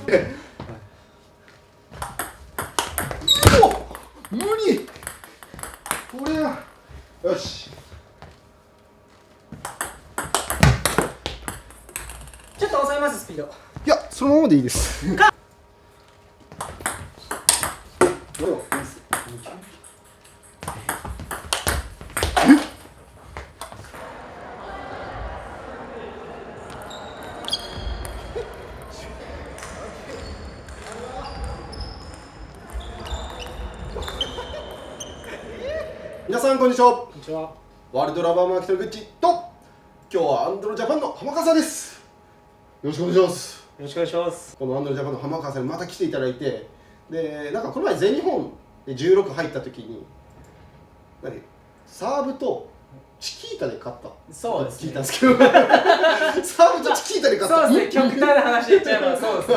お無理これはよしちょっと抑えますスピード。いやそのままでいいです皆さんこんにちは。こんにちは。ワールドラバーマーケットグッチと今日はアンドロジャパンの浜川さんです。よろしくお願いします。よろしくお願いします。このアンドロジャパンの浜川さんにまた来ていただいて、でなんかこの前全日本で16入った時にサーブとチキータで勝った。そうですね。聞いたんですけどサーブとチキータで勝った。そうですね。極端な話言っちゃえばそうですね。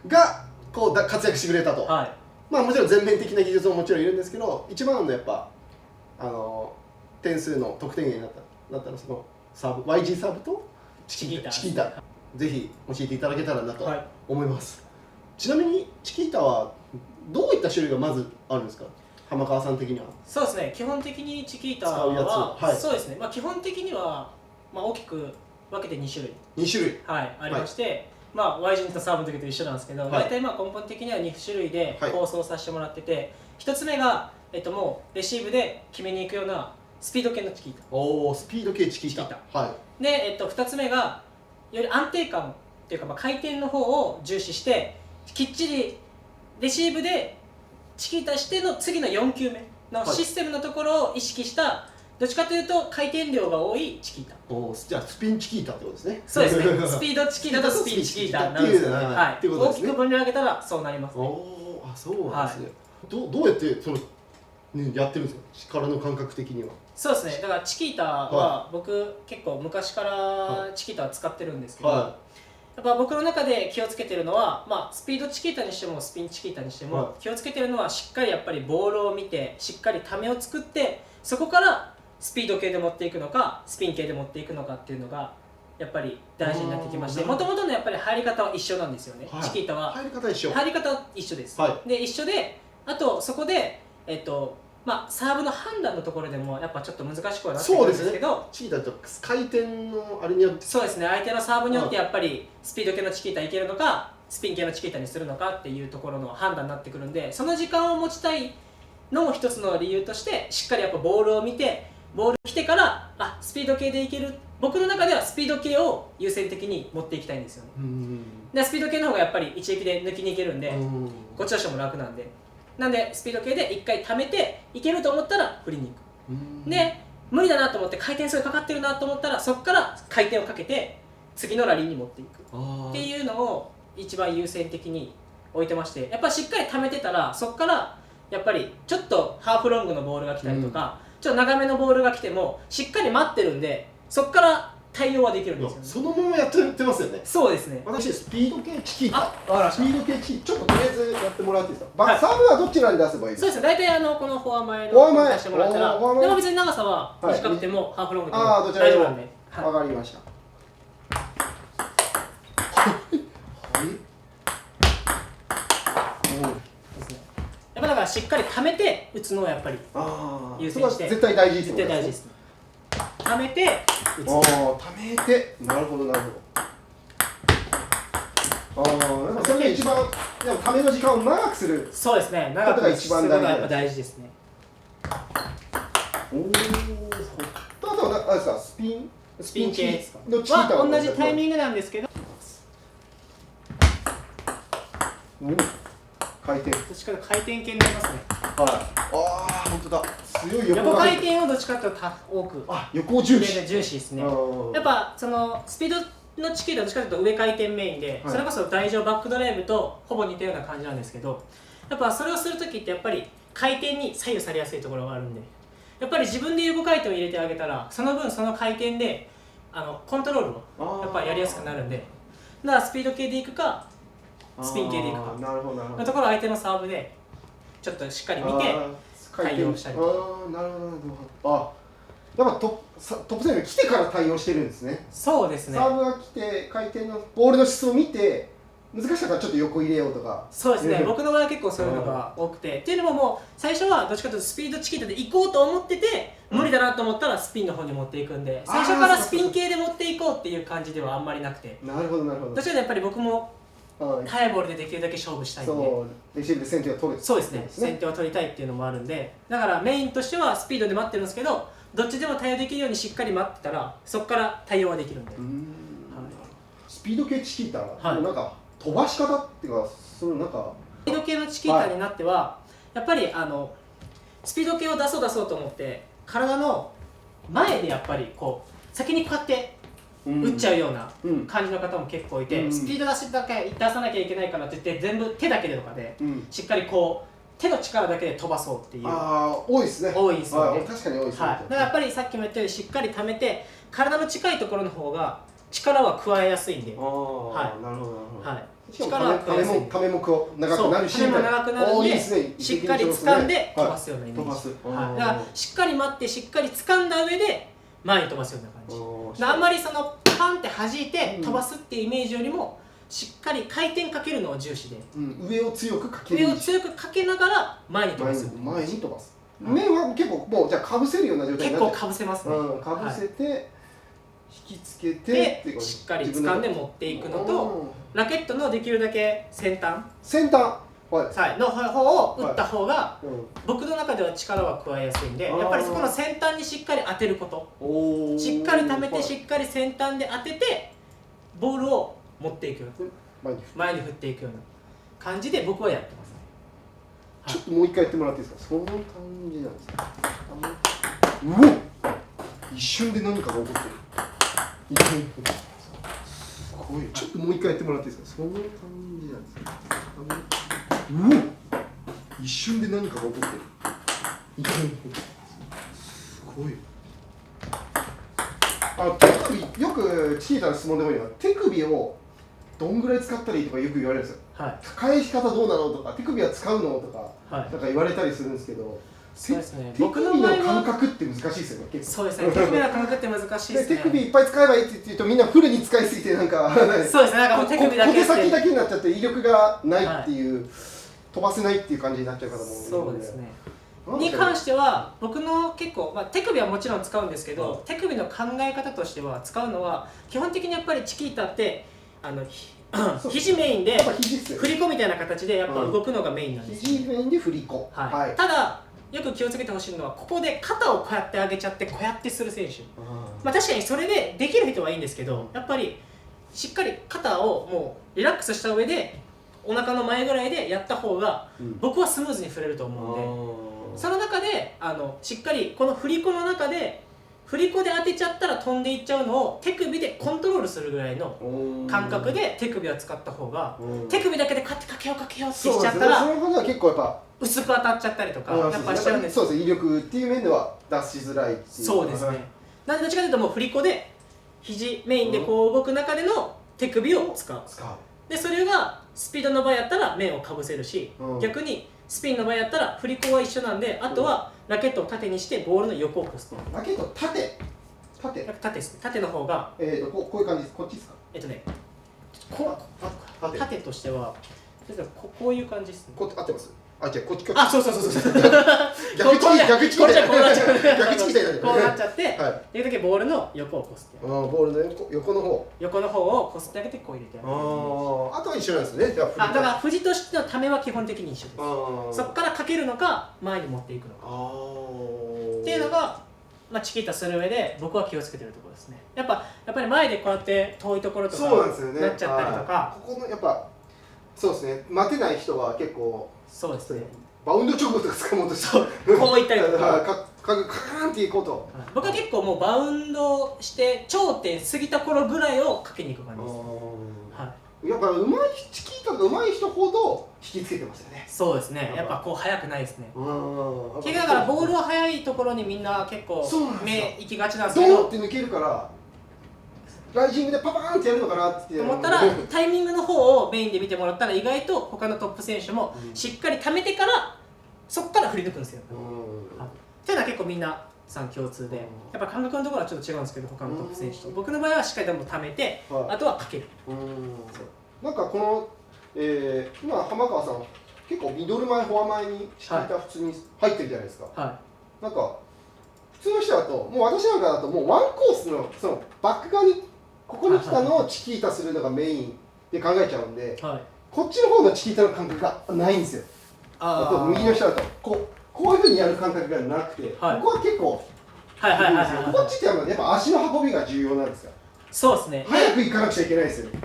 がこう活躍してくれたと。はい。まあもちろん全面的な技術ももちろんいるんですけど、一番のやっぱ点数の得点源になったのそのサーブ YG サーブとチキータぜひ教えていただけたらなと思います、ちなみにチキータはどういった種類がまずあるんですか、浜川さん的には。そうですね、基本的にチキータ使うやつは、はい、そうですね、まあ、基本的には、まあ、大きく分けて2種類2種類、はい、ありまして、まあ、Y 字とサーブの時と一緒なんですけど、はい、大体まあ根本的には2種類で構想させてもらってて、1つ目が、もうレシーブで決めに行くようなスピード系のチキータ。おー、スピード系チキータ。はい、で、2つ目がより安定感っていうか、まあ、回転の方を重視してきっちりレシーブでチキータしての次の4球目のシステムのところを意識した、どっちかというと回転量が多いチキータ。おじゃあスピンチキータってことですね。そうですねスピードチキータとスピンチキータなんですけど、はい、大きく分類上げたらそうなりますね。おー、あ、そうなんですね、はい、どうやってその、ね、やってるんですか、力の感覚的には。そうですね、だからチキータは僕結構昔からチキータは使ってるんですけど、やっぱ僕の中で気をつけてるのは、まあ、スピードチキータにしてもスピンチキータにしても、気をつけてるのはしっかりやっぱりボールを見てしっかりためを作って、そこからスピード系で持っていくのかスピン系で持っていくのかっていうのがやっぱり大事になってきまして、もともとのやっぱり入り方は一緒なんですよね、チキータは入り方一緒、一緒です、で一緒で、あとそこでまあ、サーブの判断のところでもやっぱちょっと難しくはなってくるんですけど、チキータと回転のあれによって、そうですね、相手のサーブによってやっぱりスピード系のチキータいけるのかスピン系のチキータにするのかっていうところの判断になってくるんで、その時間を持ちたいのも一つの理由として、しっかりやっぱボールを見てボール来てからスピード系でいける、僕の中ではスピード系を優先的に持っていきたいんですよね。でスピード系の方がやっぱり一撃で抜きにいけるんで、こっちとしても楽なんで。なんでスピード系で1回溜めていけると思ったら振りに行く。で無理だなと思って回転数がかかってるなと思ったら、そこから回転をかけて次のラリーに持っていくっていうのを一番優先的に置いてまして、やっぱしっかり溜めてたらそこからやっぱりちょっとハーフロングのボールが来たりとか、ちょっと長めのボールが来てもしっかり待ってるんで、そこから対応はできるんですよね。そのままやってますよね。そうですね。私スピード系チキータ、スピード系チキータ、ちょっととりあえずやってもらっていいですか。サーブはどちらに出せばいいですか。そうですね、大体このフォア前の出してもらったら、でも別に長さは短くてもハーフロングでも大丈夫なんで。わかりました。やっぱだからしっかり溜めて打つのをやっぱり優先して、絶対大事ですね。絶対大事ですね。溜めて打つ。溜めて、なるほどなるほど。それが一番、でも溜めの時間を長くする。そうですね、長くすることがやっぱ大事ですね。あとはあれですか、スピン系ですか。は同じタイミングなんですけど、回転。どっちかというと回転系になりますね。本当だ。強い横回転をどっちかというと多く。横重視。重視ですね。やっぱそのスピードのチキータはどっちかというと上回転メインで、それこそ台上バックドライブとほぼ似たような感じなんですけど、やっぱそれをするときってやっぱり回転に左右されやすいところがあるんで、やっぱり自分で横回転を入れてあげたら、その分その回転でコントロールをやっぱりやりやすくなるんで、だからスピード系でいくかスピン系でいくかのところを相手のサーブでちょっとしっかり見て対応したりとか。なるほどなるほど。やっぱトップセンが来てから対応してるんですね。そうですね。サーブが来て回転のボールの質を見て難しかったらちょっと横入れようとか。そうですね、僕の場合は結構そういうのが多くて、っていうのももう最初はどっちかというとスピードチキータで行こうと思ってて、無理だなと思ったらスピンの方に持っていくんで、最初からスピン系で持っていこうっていう感じではあんまりなくて、なるほどなるほど。どっちかというとやっぱり僕も速いボールでできるだけ勝負したいんで、そうレシーブで先手を取る。そうですね、先手を取りたいっていうのもあるんで、だからメインとしてはスピードで待ってるんですけど、どっちでも対応できるようにしっかり待ってたらそこから対応はできるんで。スピード系チキータはいのなんか飛ばし方っていうか、そのなんかスピード系のチキータになっては、やっぱりスピード系を出そうと思って体の前でやっぱりこう先にこうやって打っちゃうような感じの方も結構いて、スピード出さなきゃいけないからって言って全部手だけでとかで、しっかりこう手の力だけで飛ばそうっていう。多いですね。多いですよね。確かに多いですね。だからやっぱりさっきも言ったようにしっかり溜めて体の近いところの方が力は加えやすいんで。なるほどなるほど。はい。力は加えやすい。ためも長くなるし、ためも長くなるんで、しっかり掴んで飛ばすようなイメージ。だからしっかり待ってしっかり掴んだ上で前に飛ばすような感じ。あんまりそのパンって弾いて飛ばすっていうイメージよりも、しっかり回転かけるのを重視で、上を強くかける。上を強くかけながら前に飛ばす。前に飛ばす。面は結構もうじゃあかぶせるような状態になって。結構かぶせますね。かぶせて引きつけてしっかり掴んで持っていくのと、ラケットのできるだけ先端の方を打った方が僕の中では力は加えやすいんで、やっぱりそこの先端にしっかり当てること、しっかり溜めてしっかり先端で当ててボールを持っていく、前に振っていくような感じで僕はやってます。ちょっともう一回やってもらっていいですか。その感じなんですか。うおっ、一瞬で何かが起こってる。すごい。ちょっともう一回やってもらっていいですか。その感じなんですか。うお、一瞬で何かが起こってる。すごい。手首、よくチキータの質問でもいいのは、手首をどんぐらい使ったらいいとかよく言われるんですよ。返し方どうなのとか、手首は使うのとか、なんか言われたりするんですけど、そうですね、手首の感覚って難しいですよね、結構。そうですね、手首の感覚って難しいですね。手首いっぱい使えばいいって言うと、みんなフルに使いすぎて、なんかそうですね、なんかもう手首だけ小手先だけになっちゃって、威力がないっていう、飛ばせないっていう感じになっちゃう方も多いので。そうですね。に関しては、僕の結構、手首はもちろん使うんですけど、手首の考え方としては、使うのは、基本的にやっぱりチキータって、肘メインで振り子みたいな形でやっぱ動くのがメインなんです。肘メインで振り子。ただよく気をつけてほしいのは、ここで肩をこうやって上げちゃってこうやってする選手。確かにそれでできる人はいいんですけど、やっぱりしっかり肩をもうリラックスした上でお腹の前ぐらいでやった方が僕はスムーズに振れると思うんで、その中でしっかりこの振り子の中で振り子で当てちゃったら飛んでいっちゃうのを手首でコントロールするぐらいの感覚で手首は使った方が、手首だけでかけようってしちゃったら、その方が結構やっぱ薄く当たっちゃったりとかやっぱしちゃうんです。そうですね、威力っていう面では出しづらいっていう。そうですね。なんでどっちかというともう振り子で肘メインでこう動く中での手首を使う。でそれがスピードの場合やったら面をかぶせるし、逆にスピンの場合やったら振り子は一緒なんで、あとはラケットを縦にしてボールの横を越す。ラケット縦ですね。縦の方がこういう感じです。こっちですか。縦としてはこういう感じですね。合ってます。じゃあこっち。そう逆チキータこうなっちゃう。逆チキータこうなっちゃって、できるだけボールの横を越す。ボールの横の方を越すだけでこう入れてやる。あとは一緒なんですね。だから振りとしてのためは基本的に一緒です。そこからかけるのか前に持っていくのかっていうのがチキータする上で僕は気をつけてるところですね。やっぱり前でこうやって遠いところとかなっちゃったりとか、ここのやっぱそうですね、待てない人は結構そうですね、バウンド直後とか掴もうとしてこういったりとかカーンっていこうと。僕は結構もうバウンドして頂点過ぎた頃ぐらいをかけに行く感じです。やっぱ上手いチキータが上手い人ほど引きつけてますよね。そうですね、やっぱこう速くないですね。結局だからボールは速いところにみんな結構目行きがちなんですけど、ドーンって抜けるからライジングでパパーンってやるのかなって思ったら、タイミングの方をメインで見てもらったら意外と他のトップ選手もしっかり溜めてからそこから振り抜くんですよ。っていうのは結構みんなさん共通で、やっぱ感覚のところはちょっと違うんですけど、他のトップ選手と僕の場合はしっかりでも溜めて、あとはかける。なんかこの今浜川さん結構ミドル前フォア前にチキータ普通に入ってるじゃないですか、なんか普通の人だともう私なんかだともうワンコースのそのバック側にここに来たのをチキータするのがメインで考えちゃうんで、こっちの方のチキータの感覚がないんですよ。あと右の人だとこういうふうにやる感覚がなくて、ここは結構こっちってやっぱ足の運びが重要なんですか。そうですね。早く行かなくちゃいけないですよね。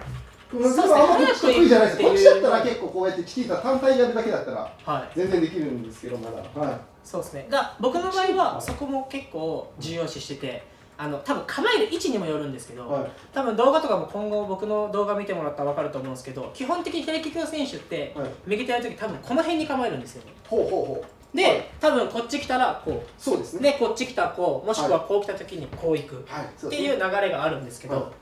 あんまこっち得意じゃないです。こっちだったら結構こうやってチキータ単体やるだけだったら全然できるんですけど、まだ。そうですね。僕の場合はそこも結構重要視してて、多分構える位置にもよるんですけど、多分動画とかも今後僕の動画見てもらったら分かると思うんですけど、基本的に左利きの選手って右手やるとき多分この辺に構えるんですよね。で、多分こっち来たらこう、そうですね。でこっち来たらこう、もしくはこう来たときにこう行くっていう流れがあるんですけど、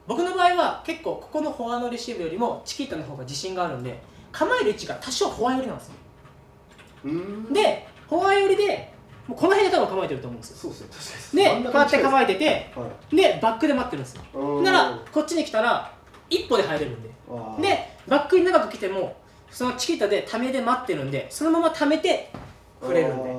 僕の場合は結構ここのフォアのレシーブよりもチキータの方が自信があるんで、構える位置が多少フォア寄りなんですよ。で、フォア寄りでもうこの辺で多分構えてると思うんですよ。そうですね、確かに。で、こうやって構えてて、で、バックで待ってるんですよ。なら、こっちに来たら、一歩で入れるんで。で、バックに長く来ても、そのチキータでためで待ってるんで、そのままためて振れるんで。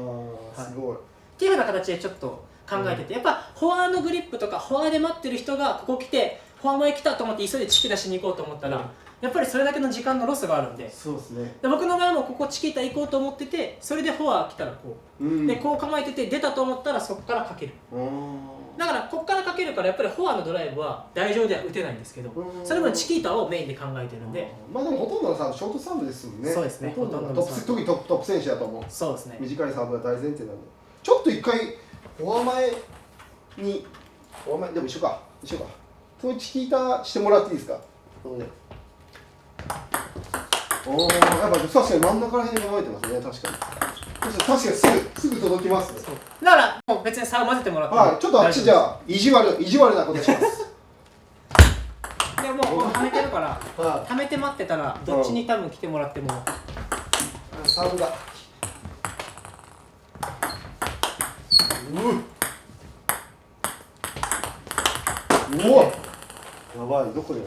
すごい。っていうような形でちょっと考えてて、やっぱフォアのグリップとか、フォアで待ってる人がここ来て、フォア前来たと思って急いでチキ出しに行こうと思ったら、やっぱりそれだけの時間のロスがあるんで、そうですね。で僕の場合もここチキータ行こうと思ってて、それでフォア来たらこう、でこう構えてて出たと思ったらそこからかける。だからここからかけるからやっぱりフォアのドライブは台上では打てないんですけど、それもチキータをメインで考えてるんで、まあでもほとんどのサーブショートサーブですもんね。そうですね。ほとんど特にトップ選手だと思う。そうですね。短いサーブが大前提なんで、ちょっと一回フォア前にでも一緒か。そういうチキータしてもらっていいですか。やっぱ確かに真ん中ら辺に構えてますね。確かにすぐ届きますね。だからもう別に差を混ぜてもらっても、ちょっとあっちじゃあ意地悪なことします。でもう溜めてるから、溜めて待ってたらどっちに多分来てもらっても、サーブがおっやばい、どこで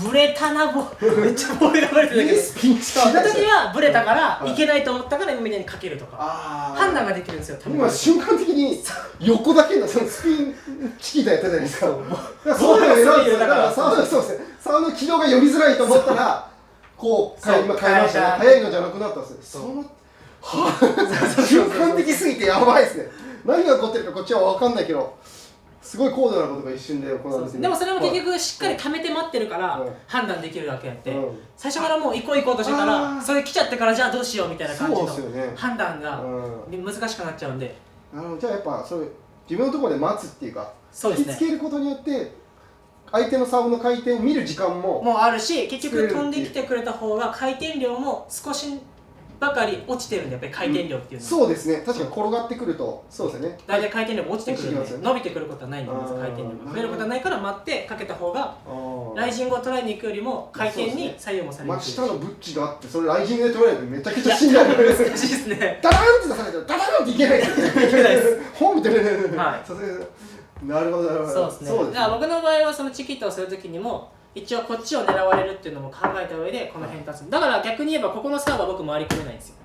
ブレたな、めっちゃボールがブレてたけど、その時はブレたからいけないと思ったから今みたいにかけるとか判断ができるんですよ。今瞬間的に横だけのそのスピンチキータやったじゃないですか。そういうのだからサーブの軌道が読みづらいと思ったらこう今変えましたね。早いのじゃなくなったんですよ。瞬間的すぎてやばいですね。何が起こってるかこっちは分かんないけど、すごい高度なことが一瞬で行われてる。でもそれも結局しっかり溜めて待ってるから判断できるだけやって、最初からもう行こうとしてたら、それ来ちゃってからじゃあどうしようみたいな感じの判断が難しくなっちゃうんで、じゃあやっぱそれ自分のところで待つっていうか、引きつけることによって相手のサーブの回転を見る時間もあるし、結局飛んできてくれた方が回転量も少しばかり落ちてるんで、やっぱり回転量っていうのは、そうですね。確かに転がってくるとそうですね、大体回転量も落ちてくるんで、伸びてくることはないんで、まず回転量が増えることはないから待ってかけた方がライジングを捉えに行くよりも回転に左右もされる。真下のブッチがあって、それライジングで捉えるのめちゃくちゃしんどい。難しいですね。ダダーンって出されてダダーンっていけないです。いけないです。本みたいな。なるほどなるほど。そうですね。だから僕の場合はそのチキータをするときにも一応こっちを狙われるっていうのも考えた上でこの辺立つ。だから逆に言えばここのサーブは僕回り込めないんですよ。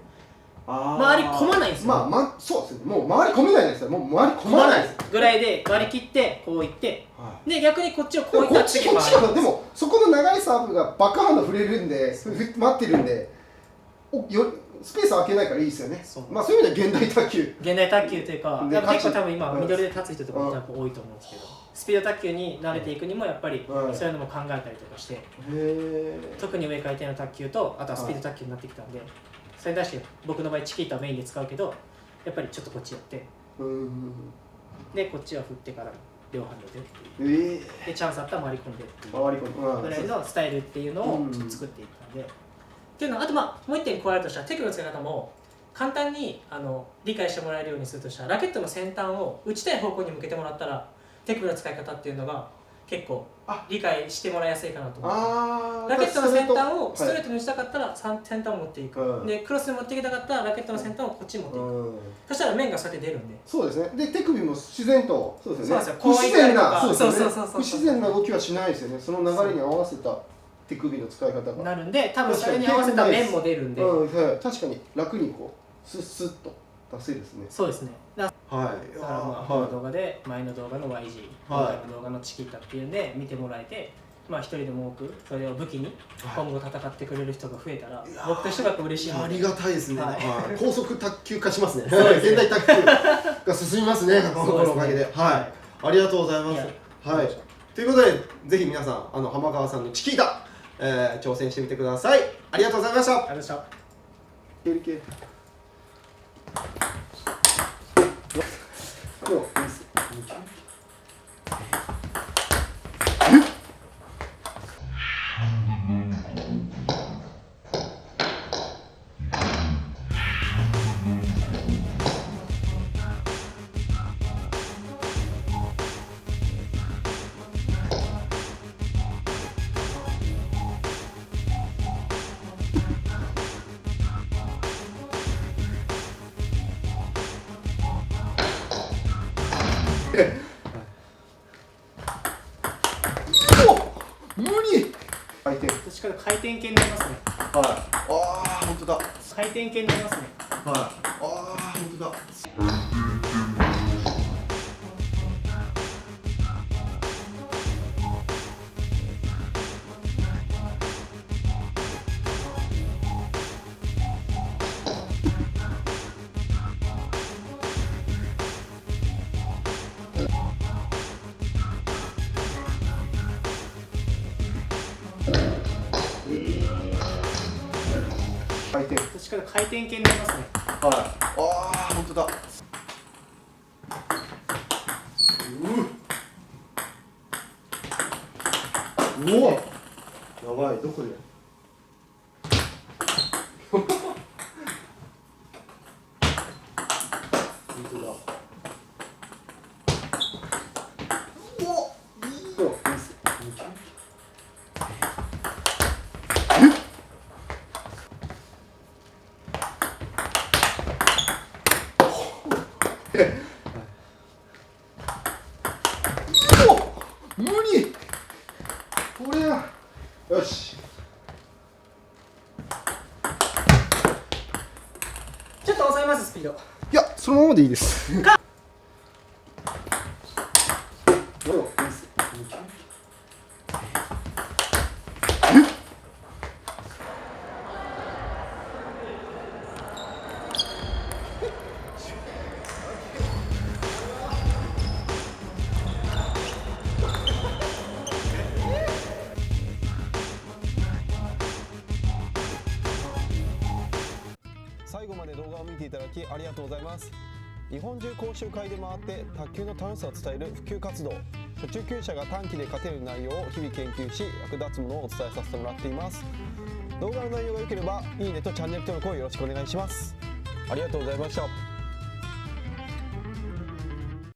回り込まないんですよ。そうですね。もう回り込めないですよ。もう回り込まないですぐらいで割り切ってこういって、で逆にこっちをこういった次回り。でもそこの長いサーブがバックハンド触れるんで待ってるんで、スペース開けないからいいですよね。そういう意味では現代卓球というか、結構多分今ミドルで立つ人とかも多いと思うんですけど、スピード卓球に慣れていくにもやっぱりそういうのも考えたりとかして、特に上回転の卓球とあとはスピード卓球になってきたんで、それに対して僕の場合チキータをメインで使うけど、やっぱりちょっとこっちやってでこっちは振ってから両ハンドでっていう、でチャンスあったら回り込んでっていうぐらいのスタイルっていうのをちょっと作っていったんで、っていうのはあともう一点加えるとしたら手首の使い方も簡単に理解してもらえるようにするとしたら、ラケットの先端を打ちたい方向に向けてもらったら手首の使い方っていうのが結構あ理解してもらいやすいかなと思う。あラケットの先端をはいストレートにしたかったら先端を持っていく、うんでクロスに持っていきたかったらラケットの先端をこっちに持っていく、うんそしたら面がそうやって出るんで。そうですね。で手首も自然とそうですよね。そうなんですよ不自然なこういうそうですよね。そう不自然な動きはしないですよね。その流れに合わせた手首の使い方が。なるんで、多分それに合わせた面も出るんで、はい、確かに楽にこうスッスッと出せるですね。そうですね。だかはい。らまあこの動画で前の動画の YG、今はい回の動画のチキータっていうんで見てもらえて、まあ一人でも多くそれを武器に今後戦ってくれる人が増えたら、僕としてはやっぱ嬉しいので。ありがたいですね。はいはい高速卓球化しますね。そうですね現代卓球が進みますね。このおかげで。はい。ありがとうございます。はい。ということで、ぜひ皆さん、浜川さんのチキータ、挑戦してみてください。ありがとうございました。ありがとうございました。いけるいける。もういいです。無理。回転。どっちかというと回転系になりますね。はい。ああ、本当だ。回転系になりますね。はい。ああ、本当だ。回転。どっちかというと回転系になりますね。はい。ああ、本当だ。うわ。やばい、どこで。本当だ。お、いいよ。無理。これはよし。ちょっと抑えます、スピード。いや、そのままでいいです。最後まで動画を見ていただきありがとうございます。日本中講習会で回って卓球の楽しさを伝える普及活動、初中級者が短期で勝てる内容を日々研究し、役立つものをお伝えさせてもらっています。動画の内容が良ければいいねとチャンネル登録をよろしくお願いします。ありがとうございました。